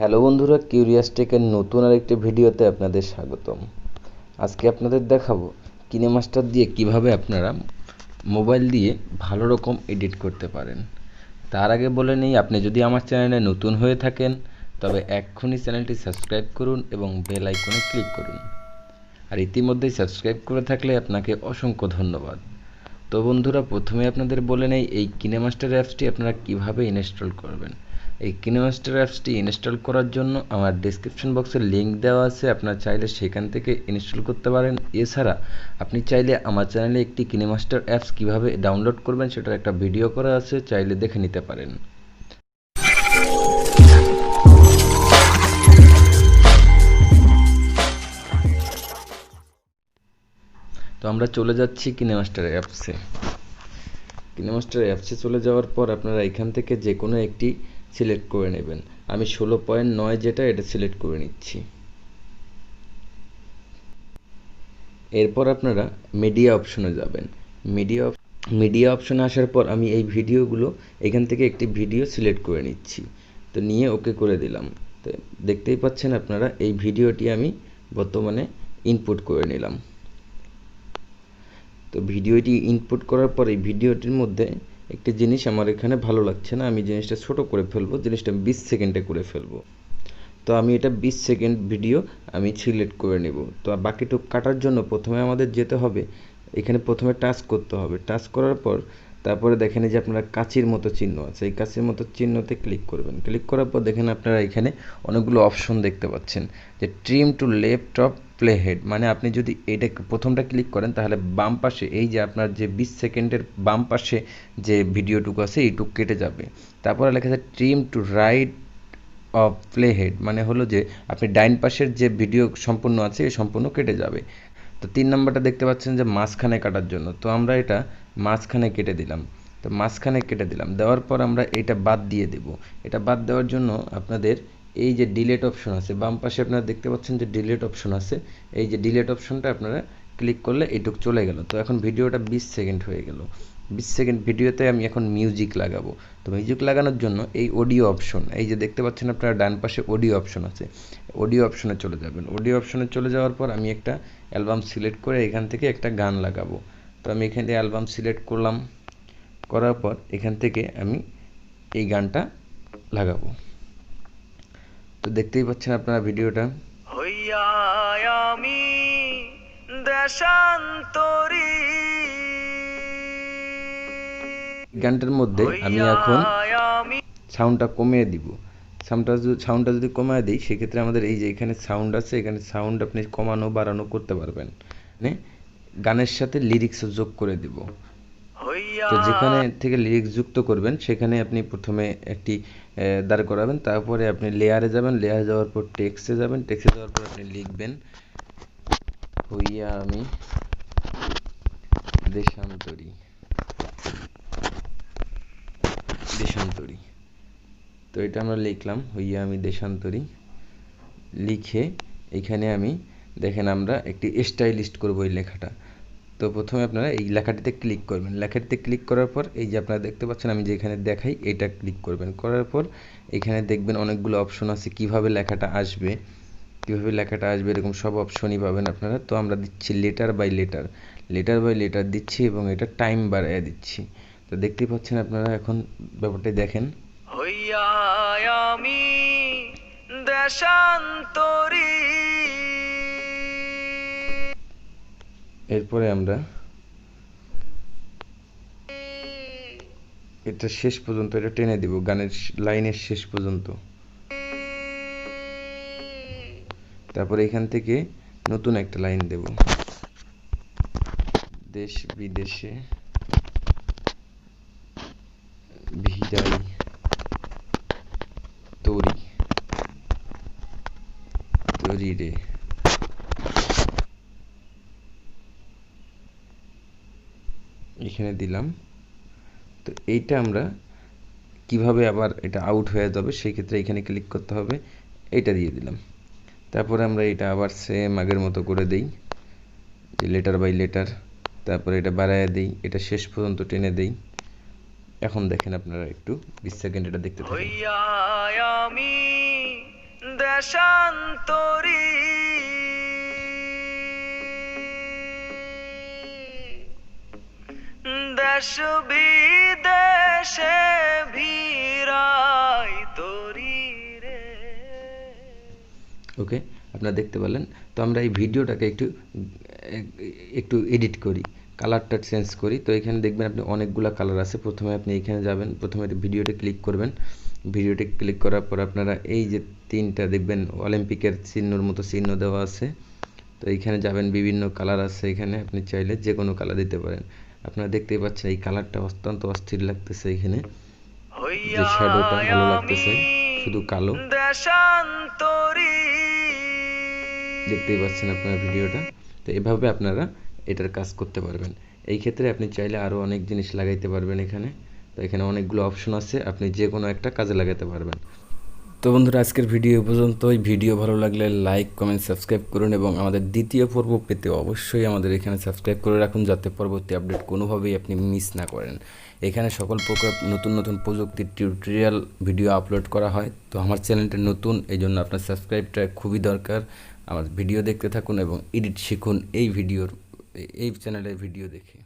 Hello বন্ধুরা, curious টেকের নতুন আরেকটি ভিডিওতে আপনাদের স্বাগতম। আজকে আপনাদের দেখাবো কিনেমাস্টার দিয়ে কিভাবে আপনারা মোবাইল দিয়ে ভালো রকম এডিট করতে পারেন। তার আগে বলে নেই, আপনি যদি আমার চ্যানেলে নতুন হয়ে থাকেন তবে এক্ষুনি চ্যানেলটি সাবস্ক্রাইব করুন এবং বেল আইকনে ক্লিক করুন। আর ইতিমধ্যেই সাবস্ক্রাইব করে থাকলে আপনাকে অসংখ্য ধন্যবাদ। তো বন্ধুরা, প্রথমে আপনাদের বলে নেই এই কিনেমাস্টার অ্যাপসটি আপনারা কিভাবে ইনস্টল করবেন। এই কিনেমাস্টার অ্যাপসটি ইনস্টল করার জন্য আমার ডেসক্রিপশন বক্সে লিঙ্ক দেওয়া আছে, আপনারা চাইলে সেখান থেকে ইনস্টল করতে পারেন। এছাড়া আপনি চাইলে আমার চ্যানেলে একটি কিনেমাস্টার অ্যাপস কিভাবে ডাউনলোড করবেন সেটার একটা ভিডিও করা আছে, চাইলে দেখে নিতে পারেন। তো আমরা চলে যাচ্ছি কিনেমাস্টার অ্যাপসে। কিনেমাস্টার অ্যাপসে চলে যাওয়ার পর আপনারা এখান থেকে যে কোনো একটি সিলেক্ট করে নেবেন। আমি 16.9 যেটা এটা সিলেক্ট করে নিচ্ছি। এরপর আপনারা মিডিয়া অপশনে যাবেন। মিডিয়া অপশনে আসার পর আমি এই ভিডিওগুলো এখান থেকে একটি ভিডিও সিলেক্ট করে নিচ্ছি। তো নিয়ে ওকে করে দিলাম। তো দেখতেই পাচ্ছেন আপনারা, এই ভিডিওটি আমি বর্তমানে ইনপুট করে নিলাম। তো ভিডিওটি ইনপুট করার পর এই ভিডিওটির মধ্যে একটি জিনিস আমার এখানে ভালো লাগছে না, আমি জিনিসটা ছোট করে ফেলবো, জিনিসটা 20 সেকেন্ডে করে ফেলবো। তো আমি এটা 20 সেকেন্ড ভিডিও আমি সিলেক্ট করে নেব। তো বাকিটুকু কাটার জন্য প্রথমে আমাদের যেতে হবে, এখানে প্রথমে টাচ করতে হবে। টাচ করার পর তারপরে দেখেন যে আপনারা কাঁচির মতো চিহ্ন আছে, এই কাঁচির মতো চিহ্নতে ক্লিক করবেন। ক্লিক করার পর দেখেন আপনারা এখানে অনেকগুলো অপশন দেখতে পাচ্ছেন, যে trim to left of playhead, মানে আপনি যদি এইটা প্রথমটা ক্লিক করেন তাহলে বাম পাশে এই যে আপনার যে 20 সেকেন্ডের বাম পাশে যে ভিডিওটুকু আছে এইটুকু কেটে যাবে। তারপরে লেখা আছে trim to right of playhead, মানে হলো যে আপনি ডাইন পাশের যে ভিডিও সম্পূর্ণ আছে এই সম্পূর্ণ কেটে যাবে। তো 3 নম্বরটা দেখতে পাচ্ছেন যে মাঝখানে কাটার জন্য, তো আমরা এটা মাঝখানে কেটে দিলাম। তো মাঝখানে কেটে দিলাম, দেওয়ার পর আমরা এটা বাদ দিয়ে দেব। এটা বাদ দেওয়ার জন্য আপনাদের এই যে ডিলেট অপশন আছে বাম পাশে, আপনারা দেখতে পাচ্ছেন যে ডিলেট অপশন আছে, এই যে ডিলেট অপশনটা আপনারা ক্লিক করলে এইটুক চলে গেল। তো এখন ভিডিওটা 20 সেকেন্ড হয়ে গেল। 20 সেকেন্ড ভিডিওতে আমি এখন মিউজিক লাগাবো। তো মিউজিক লাগানোর জন্য এই অডিও অপশন, এই যে দেখতে পাচ্ছেন আপনারা ডান পাশে অডিও অপশন আছে, অডিও অপশনে চলে যাবেন। অডিও অপশনে চলে যাওয়ার পর আমি একটা অ্যালবাম সিলেক্ট করে এখান থেকে একটা গান লাগাবো। তো আমি এখান থেকে অ্যালবাম সিলেক্ট করলাম, করার পর এখান থেকে আমি এই গানটা লাগাবো। তো দেখতেই পাচ্ছেন আপনারা ভিডিওটা। হইয়া আমি দেশান্তরী, গানটার মধ্যে আমি এখন সাউন্ডটা কমিয়ে দিব। সাউন্ডটা যদি কমিয়ে দিই সেক্ষেত্রে আমাদের এই যে এখানে সাউন্ড আছে, এখানে সাউন্ড আপনি কমানো বাড়ানো করতে পারবেন। মানে গানের সাথে লিরিক্সও যোগ করে দিব। তো যেখানে থেকে লিরিক্স যুক্ত করবেন সেখানে আপনি প্রথমে একটি দাঁড় করাবেন, তারপরে আপনি লেয়ারে যাবেন, লেয়ারে যাওয়ার পর টেক্সটে যাবেন, টেক্সটে যাওয়ার পর আপনি লিখবেন হইয়া আমি দেশান্তরী। তো এটা আমরা লিখলাম হইয়া আমি দেশান্তরী। লিখে এখানে আমি দেখেন আমরা একটি স্টাইলিস্ট করব এই লেখাটা। তো প্রথমে আপনারা এই লেখাটিতে ক্লিক করবেন। লেখাটিতে ক্লিক করার পর এই যে আপনারা দেখতে পাচ্ছেন আমি যেখানে দেখাই এটা ক্লিক করবেন। করার পর এখানে দেখবেন অনেকগুলো অপশন আছে কিভাবে লেখাটা আসবে, এরকম সব অপশনই পাবেন আপনারা। তো আমরা দিচ্ছি লেটার বাই লেটার দিচ্ছি এবং এটা টাইম বাড়াইয়া দিচ্ছি। তো দেখতেই পাচ্ছেন আপনারা, এখন ব্যাপারটা দেখেন। হইয়া আমি দেশান্তরী, এরপরে আমরা এটা শেষ পর্যন্ত এটা টেনে দিব, গানের লাইনের শেষ পর্যন্ত। তারপরে এখান থেকে নতুন একটা লাইন দেব, দেশ বিদেশে ভিড়াই তরি রে। এখানে দিলাম। তো এইটা আমরা কিভাবে আবার এটা আউট হয়ে যাবে সেই ক্ষেত্রে এখানে ক্লিক করতে হবে, এইটা দিয়ে দিলাম। তারপরে আমরা এটা আবার সেম আগের মতো করে দেই, যে লেটার বাই লেটার, তারপরে এটা বাড়ায় দেই, এটা শেষ পর্যন্ত টেনে দেই। এখন দেখেন আপনারা একটু 20 সেকেন্ড এটা দেখতে থাকুন। আমি দেশান্তরী দেশ বিদেশে ভিড়াই তরি রে। ওকে, আপনারা দেখতে পেলেন। তো আমরা এই ভিডিওটাকে একটু এডিট করি, কালারটা চেঞ্জ করি। তো এখানে দেখবেন আপনি অনেকগুলো কালার আছে। প্রথমে আপনি এখানে যাবেন, প্রথমে ভিডিওতে ক্লিক করবেন। ভিডিওতে ক্লিক করার পর আপনারা এই যে তিনটা দেখবেন অলিম্পিকের চিহ্নর মতো চিহ্ন দেওয়া আছে। তো এইখানে যাবেন, বিভিন্ন কালার আছে এখানে, আপনি চাইলে যে কোনো কালার দিতে পারেন। আপনারা দেখতেই পাচ্ছেন এই কালারটা অত্যন্ত অস্থির লাগতেছে। এখানে যে শ্যাডোটা ভালো লাগতেছে, শুধু কালো, দেখতেই পাচ্ছেন আপনারা ভিডিওটা। তো এভাবে আপনারা এটার কাজ করতে পারবেন। এই ক্ষেত্রে আপনি চাইলে আরও অনেক জিনিস লাগাইতে পারবেন এখানে। তো এখানে অনেকগুলো অপশন আছে, আপনি যে কোনো একটা কাজে লাগাতে পারবেন। তো বন্ধুরা, আজকের ভিডিও পর্যন্তই। ভিডিও ভালো লাগলে লাইক, কমেন্ট, সাবস্ক্রাইব করুন এবং আমাদের দ্বিতীয় পর্ব পেতে অবশ্যই আমাদের এখানে সাবস্ক্রাইব করে রাখুন, যাতে পরবর্তী আপডেট কোনোভাবেই আপনি মিস না করেন। এখানে সকল প্রকার নতুন নতুন প্রযুক্তির টিউটোরিয়াল ভিডিও আপলোড করা হয়। তো আমার চ্যানেলটা নতুন, এই জন্য আপনার সাবস্ক্রাইবটা খুবই দরকার। আমার ভিডিও দেখতে থাকুন এবং এডিট শিখুন এই চ্যানেলের ভিডিও দেখে।